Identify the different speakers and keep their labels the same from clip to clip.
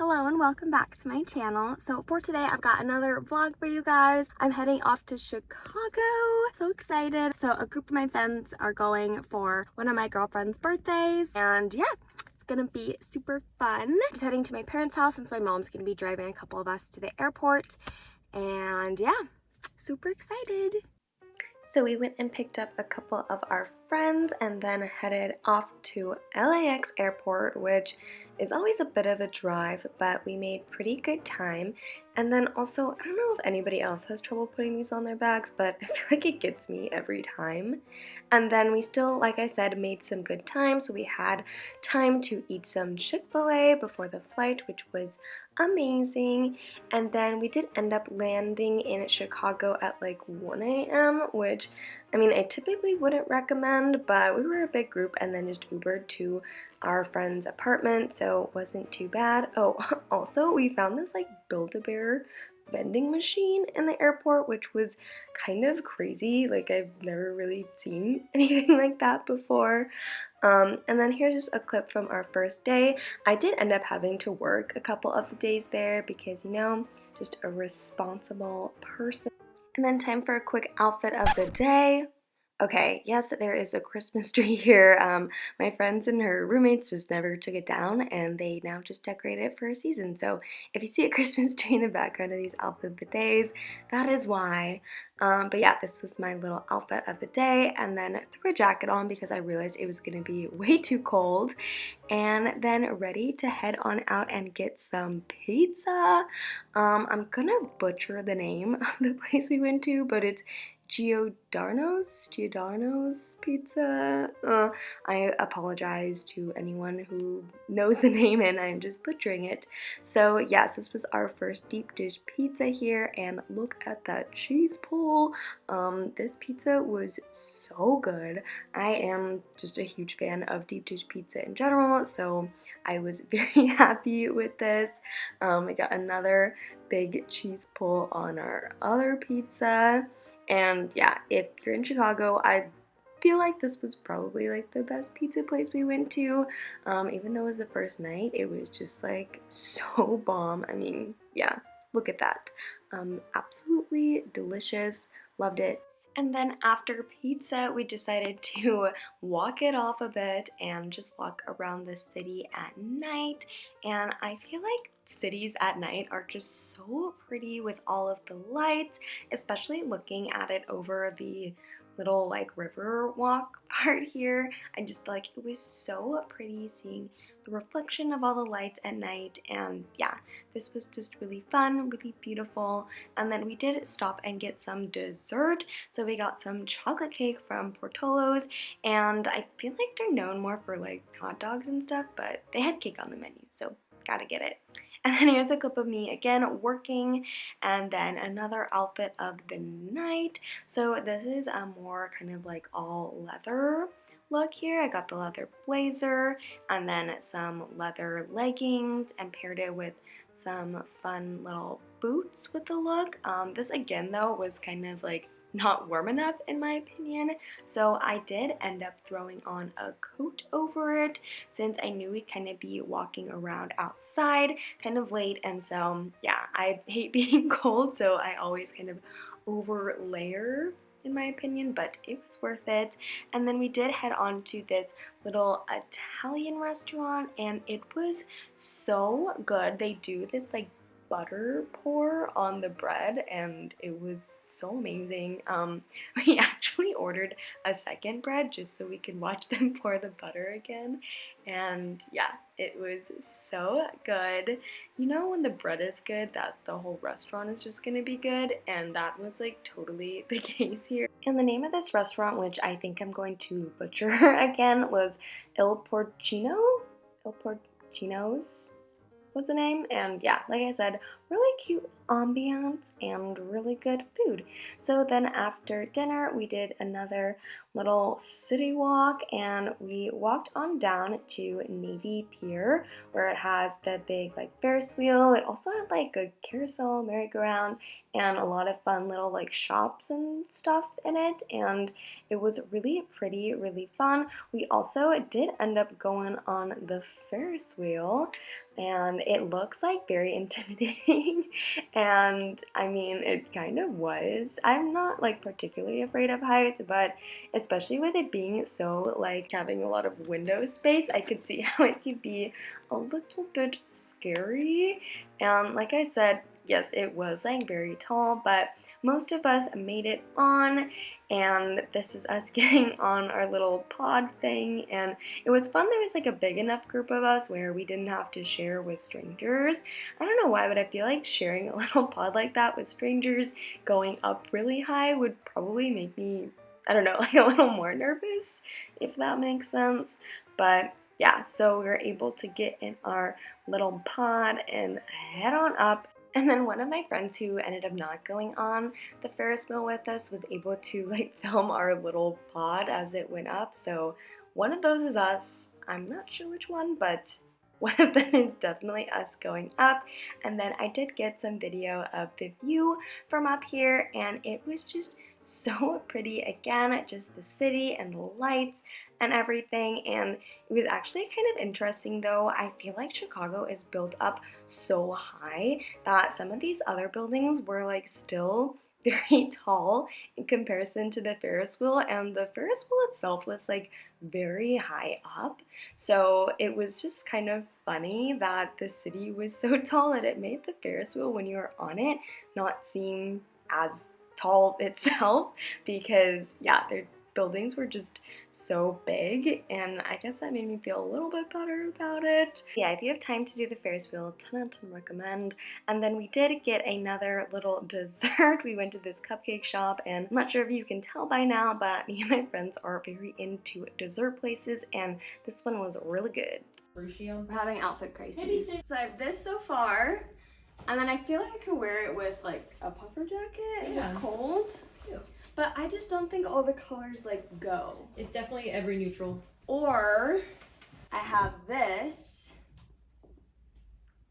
Speaker 1: Hello and welcome back to my channel. So for today I've got another vlog for you guys. I'm heading off to Chicago. So excited. So a group of my friends are going for one of my girlfriend's birthdays and yeah, it's gonna be super fun. Just heading to my parents' house since my mom's gonna be driving a couple of us to the airport and yeah, super excited. So we went and picked up a couple of our friends and then headed off to LAX airport, which is always a bit of a drive, but we made pretty good time. And then also, I don't know if anybody else has trouble putting these on their bags, but I feel like it gets me every time. And then we still, like I said, made some good time. So we had time to eat some Chick-fil-A before the flight, which was amazing. And then we did end up landing in Chicago at like 1 a.m., which, I mean, I typically wouldn't recommend, but we were a big group and then just Ubered to our friend's apartment, so it wasn't too bad. Oh, also, we found this like Build-A-Bear vending machine in the airport, which was kind of crazy. Like, I've never really seen anything like that before. And then here's just a clip from our first day. I did end up having to work a couple of the days there because, you know, just a responsible person. And then time for a quick outfit of the day. Okay, yes, there is a Christmas tree here. My friends and her roommates just never took it down and they now just decorate it for a season. So if you see a Christmas tree in the background of these outfit of the days, that is why. But yeah, this was my little outfit of the day, and then threw a jacket on because I realized it was going to be way too cold, and then ready to head on out and get some pizza. I'm gonna butcher the name of the place we went to, but it's Giordano's Pizza. I apologize to anyone who knows the name and I'm just butchering it. So yes, this was our first deep dish pizza here, and look at that cheese pull. This pizza was so good. I am just a huge fan of deep dish pizza in general, so I was very happy with this. I got another big cheese pull on our other pizza. And yeah, if you're in Chicago, I feel like this was probably like the best pizza place we went to. Even though it was the first night, it was just like so bomb. I mean, yeah, look at that. Absolutely delicious. Loved it. And then after pizza, we decided to walk it off a bit and just walk around the city at night. And I feel like cities at night are just so pretty with all of the lights, especially looking at it over the little like river walk part here. I just feel like it was so pretty seeing the reflection of all the lights at night, and yeah, this was just really fun, really beautiful. And then we did stop and get some dessert, so we got some chocolate cake from Portolo's, and I feel like they're known more for like hot dogs and stuff, but they had cake on the menu, so gotta get it. And then here's a clip of me again working, and then another outfit of the night. So this is a more kind of like all leather look here. I got the leather blazer and then some leather leggings and paired it with some fun little boots with the look. This again though was kind of like not warm enough in my opinion, so I did end up throwing on a coat over it since I knew we'd kind of be walking around outside kind of late, and so yeah, I hate being cold, so I always kind of over layer in my opinion, but it was worth it. And then we did head on to this little Italian restaurant and it was so good. They do this like butter pour on the bread and it was so amazing. We actually ordered a second bread just so we could watch them pour the butter again, and yeah, it was so good. You know when the bread is good that the whole restaurant is just gonna be good, and that was like totally the case here. And the name of this restaurant, which I think I'm going to butcher again, was Il Porcino? Il Porcino's was the name, and yeah, like I said, really cute ambiance and really good food. So then after dinner, we did another little city walk and we walked on down to Navy Pier where it has the big like Ferris wheel. It also had like a carousel, merry-go-round, and a lot of fun little like shops and stuff in it, and it was really pretty, really fun. We also did end up going on the Ferris wheel, and it looks like very intimidating, and I mean it kind of was. I'm not like particularly afraid of heights, but especially with it being so like having a lot of window space, I could see how it could be a little bit scary. And like I said, yes, it was like very tall, but most of us made it on, and this is us getting on our little pod thing, and it was fun. There was like a big enough group of us where we didn't have to share with strangers. I don't know why, but I feel like sharing a little pod like that with strangers going up really high would probably make me, I don't know, like a little more nervous, if that makes sense. But yeah, so we were able to get in our little pod and head on up. And then one of my friends who ended up not going on the Ferris wheel with us was able to like film our little pod as it went up. So one of those is us. I'm not sure which one, but one of them is definitely us going up. And then I did get some video of the view from up here, and it was just so pretty. Again, just the city and the lights and everything. And it was actually kind of interesting though. I feel like Chicago is built up so high that some of these other buildings were like still very tall in comparison to the Ferris wheel, and the Ferris wheel itself was like very high up. So it was just kind of funny that the city was so tall that it made the Ferris wheel, when you were on it, not seem as tall itself, because yeah, their buildings were just so big, and I guess that made me feel a little bit better about it. Yeah, if you have time to do the Ferris wheel, ton recommend. And then we did get another little dessert. We went to this cupcake shop, and I'm not sure if you can tell by now, but me and my friends are very into dessert places, and this one was really good. We're having outfit crises. So I have this so far, and then I feel like I could wear it with like a puffer jacket if it's cold. Yeah. But I just don't think all the colors like go.
Speaker 2: It's definitely every neutral.
Speaker 1: Or I have this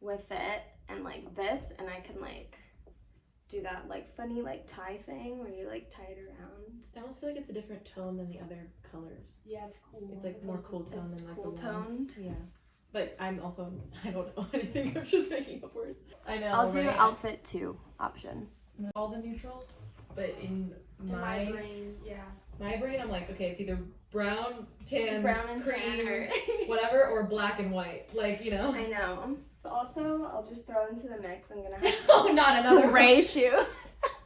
Speaker 1: with it and like this, and I can like do that like funny like tie thing where you like tie it around.
Speaker 2: I almost feel like it's a different tone than the other colors.
Speaker 3: Yeah, it's cool.
Speaker 2: It's like more cool tone than like
Speaker 1: cool toned.
Speaker 2: Yeah. But I don't know anything. I'm just making up words. I know.
Speaker 1: I'll do outfit 2 option.
Speaker 2: All the neutrals, but in my
Speaker 3: brain,
Speaker 2: my brain, I'm like, okay, it's either brown, tan,
Speaker 1: and
Speaker 2: cream,
Speaker 1: tan or
Speaker 2: whatever, or black and white. Like, you know.
Speaker 1: I know. Also, I'll just throw into the mix. I'm gonna have
Speaker 2: oh, not another
Speaker 1: gray shoe.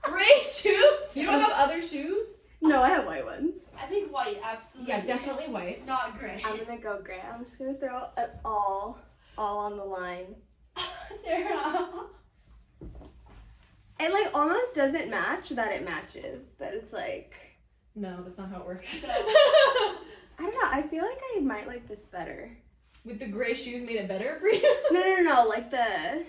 Speaker 2: Gray shoes? You don't have other shoes?
Speaker 1: No, I have white ones.
Speaker 3: I think white, absolutely.
Speaker 2: Yeah, definitely white.
Speaker 3: Not gray.
Speaker 1: I'm gonna go gray. I'm just gonna throw it all on the line. It like almost doesn't match that it matches. That it's like.
Speaker 2: No, that's not how it works.
Speaker 1: I don't know. I feel like I might like this better.
Speaker 2: With the gray shoes made it better for you?
Speaker 1: No. Like the.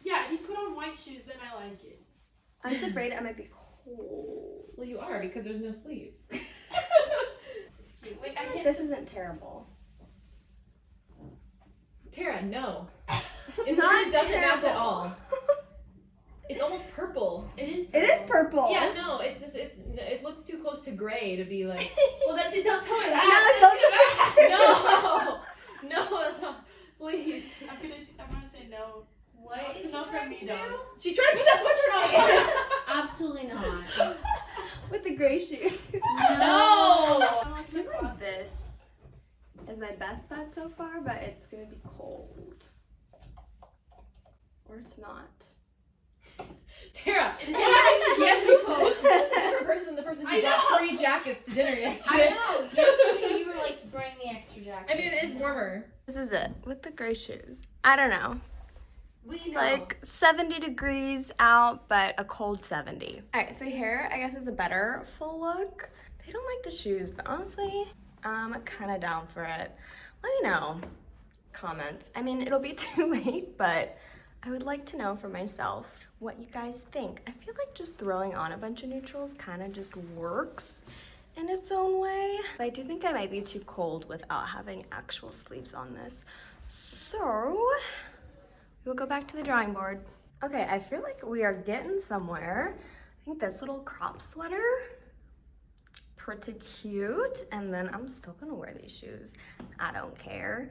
Speaker 3: Yeah, if you put on white shoes, then I like it.
Speaker 1: I'm just afraid I might be cold.
Speaker 2: Well, you are, because there's no sleeves.
Speaker 3: It's cute. Wait, I can't.
Speaker 1: This isn't terrible.
Speaker 2: Tara, no.
Speaker 1: It doesn't
Speaker 2: match at all. It's almost purple.
Speaker 3: It is
Speaker 1: purple.
Speaker 2: Yeah, no, it looks too close to gray to be like.
Speaker 3: Well, that's it. Don't tell her that.
Speaker 2: No, that's not. Please.
Speaker 3: I'm gonna say no.
Speaker 4: What is she
Speaker 3: no
Speaker 4: trying to do?
Speaker 2: She tried to put that sweatshirt on.
Speaker 4: Absolutely not.
Speaker 1: With the gray shoes.
Speaker 2: No.
Speaker 1: I feel like this is my best bet so far, but it's gonna be cold. Or it's not.
Speaker 2: Tara, yes, we called. Different person than the person who bought 3 jackets to dinner yesterday.
Speaker 4: I know. Yesterday you were like, bring the extra jacket.
Speaker 2: I mean, it is warmer.
Speaker 1: This is it with the gray shoes. I don't know. It's like 70 degrees out, but a cold 70. Alright, so here I guess is a better full look. They don't like the shoes, but honestly, I'm kind of down for it. Let me know. Comments. I mean, it'll be too late, but I would like to know for myself what you guys think. I feel like just throwing on a bunch of neutrals kind of just works in its own way. But I do think I might be too cold without having actual sleeves on this. So we'll go back to the drawing board. Okay, I feel like we are getting somewhere. I think this little crop sweater, pretty cute. And then I'm still gonna wear these shoes. I don't care.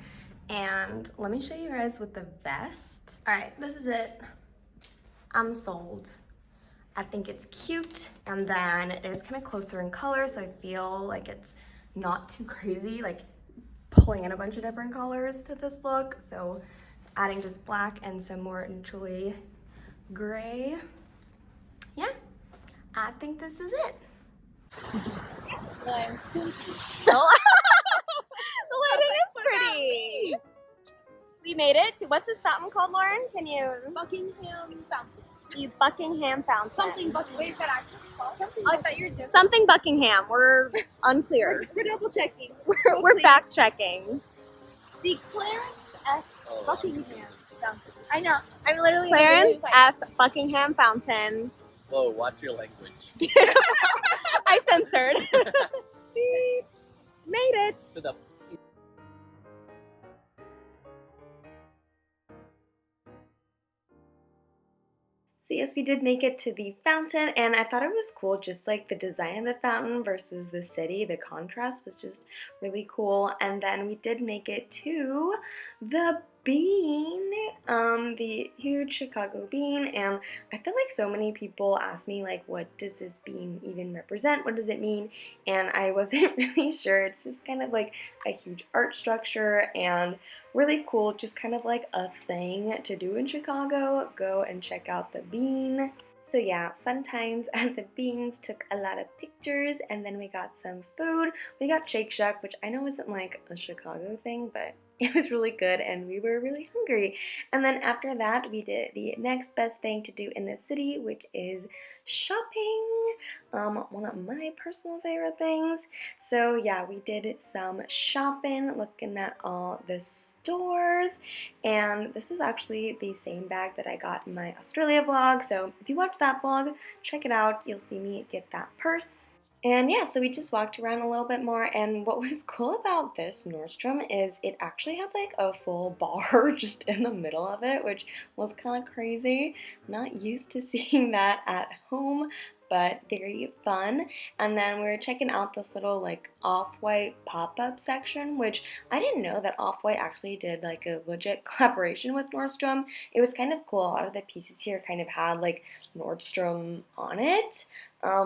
Speaker 1: And let me show you guys with the vest. All right, this is it. I'm sold. I think it's cute. And then it is kind of closer in color, so I feel like it's not too crazy, like pulling in a bunch of different colors to this look. So adding just black and some more neutrally gray. Yeah, I think this is it. The lighting is pretty. We made it to, what's this fountain called, Lauren? Can you?
Speaker 2: Buckingham Fountain.
Speaker 1: The Buckingham Fountain.
Speaker 2: Something Buckingham. Wait, is that actually called? Something I thought you were joking.
Speaker 1: Something Buckingham. We're unclear.
Speaker 2: We're double checking.
Speaker 1: We're fact checking.
Speaker 2: The Clarence F. Buckingham Fountain. I know. I'm literally
Speaker 1: Clarence F. Buckingham Fountain.
Speaker 5: Whoa, watch your language.
Speaker 1: I censored. Beep. Made it.
Speaker 5: To the
Speaker 1: So yes, we did make it to the fountain, and I thought it was cool, just like the design of the fountain versus the city. The contrast was just really cool. And then we did make it to the bean, the huge Chicago bean. And I feel like so many people ask me, like, what does this bean even represent? What does it mean? And I wasn't really sure. It's just kind of like a huge art structure and really cool, just kind of like a thing to do in Chicago. Go and check out the bean. So yeah, fun times at the beans, took a lot of pictures, and then we got some food. We got Shake Shack, which I know isn't like a Chicago thing, but it was really good and we were really hungry. And then after that, we did the next best thing to do in the city, which is shopping. One of my personal favorite things. So yeah, we did some shopping, looking at all the stores. And this was actually the same bag that I got in my Australia vlog. So if you watch that vlog, check it out. You'll see me get that purse. And yeah, so we just walked around a little bit more, and what was cool about this Nordstrom is it actually had like a full bar just in the middle of it, which was kind of crazy. Not used to seeing that at home, but very fun. And then we were checking out this little like Off-White pop-up section, which I didn't know that Off-White actually did like a legit collaboration with Nordstrom. It was kind of cool. A lot of the pieces here kind of had like Nordstrom on it.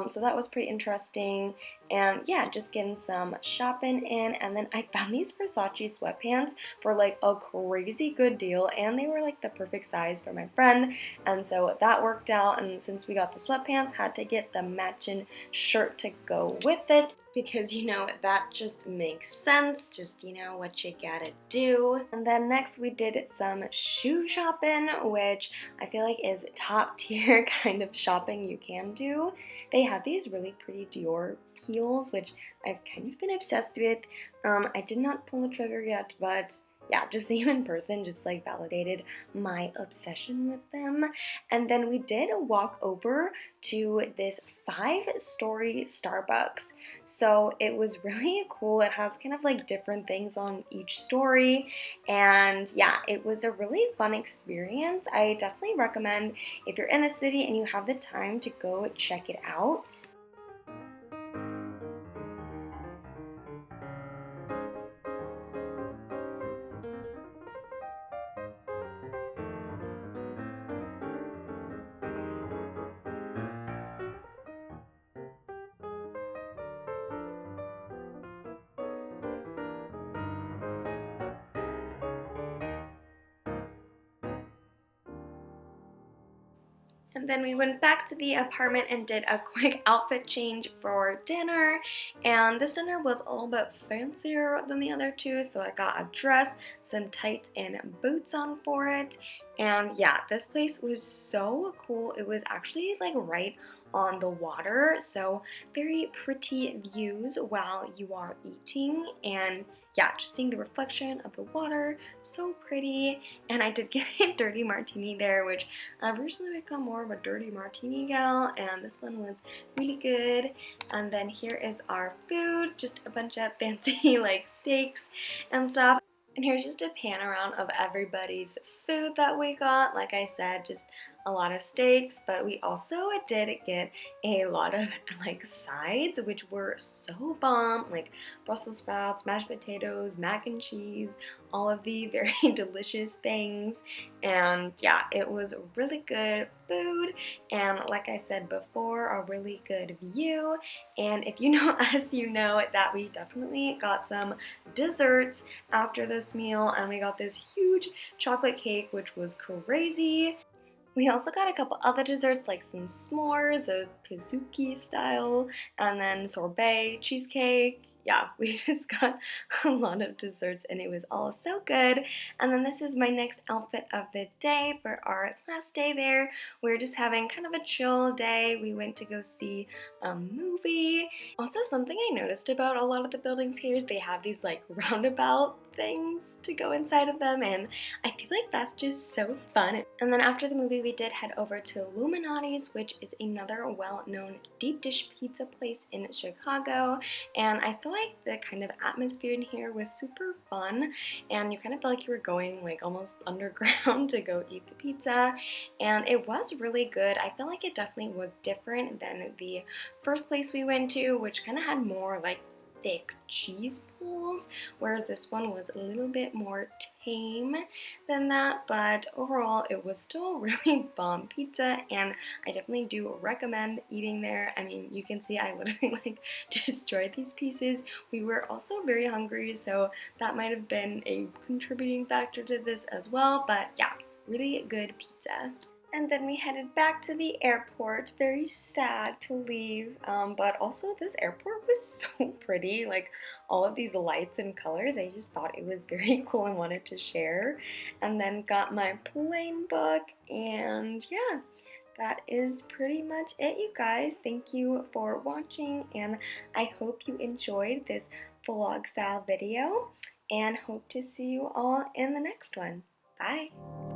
Speaker 1: So that was pretty interesting. And yeah, just getting some shopping in. And then I found these Versace sweatpants for like a crazy good deal, and they were like the perfect size for my friend. And so that worked out. And since we got the sweatpants, had to get the matching shirt to go with it, because you know that just makes sense. Just, you know, what you gotta do. And then next we did some shoe shopping, which I feel like is top tier kind of shopping you can do. They had these really pretty Dior heels, which I've kind of been obsessed with. I did not pull the trigger yet, but yeah, just seeing them in person just like validated my obsession with them. And then we did walk over to this 5-story Starbucks. So it was really cool. It has kind of like different things on each story. And yeah, it was a really fun experience. I definitely recommend if you're in the city and you have the time to go check it out. And then we went back to the apartment and did a quick outfit change for dinner. And this dinner was a little bit fancier than the other two, so I got a dress, some tights, and boots on for it. And yeah, this place was so cool. It was actually like right on the water, so very pretty views while you are eating. And yeah, just seeing the reflection of the water, so pretty. And I did get a dirty martini there, which I've recently become more of a dirty martini gal, and this one was really good. And then here is our food, just a bunch of fancy like steaks and stuff. And here's just a pan around of everybody's food that we got. Like I said, just a lot of steaks, but we also did get a lot of like sides, which were so bomb, like Brussels sprouts, mashed potatoes, mac and cheese, all of the very delicious things. And yeah, it was really good food, and like I said before, a really good view. And if you know us, you know that we definitely got some desserts after this meal, and we got this huge chocolate cake, which was crazy. We also got a couple other desserts like some s'mores, a pizookie style, and then sorbet, cheesecake. Yeah, we just got a lot of desserts and it was all so good. And then this is my next outfit of the day for our last day there. We're just having kind of a chill day. We went to go see a movie. Also, something I noticed about a lot of the buildings here is they have these like roundabout things to go inside of them, and I feel like that's just so fun. And then after the movie we did head over to Malnati's, which is another well-known deep dish pizza place in Chicago, and I feel like the kind of atmosphere in here was super fun, and you kind of feel like you were going like almost underground to go eat the pizza, and it was really good. I feel like it definitely was different than the first place we went to, which kind of had more like thick cheese pulls, whereas this one was a little bit more tame than that, but overall it was still really bomb pizza, and I definitely do recommend eating there. I mean, you can see I literally like destroyed these pieces. We were also very hungry, so that might have been a contributing factor to this as well, but yeah, really good pizza. And then we headed back to the airport. Very sad to leave, but also this airport was so pretty. Like all of these lights and colors, I just thought it was very cool and wanted to share. And then got my plane book, and yeah, that is pretty much it, you guys. Thank you for watching, and I hope you enjoyed this vlog style video, and hope to see you all in the next one. Bye!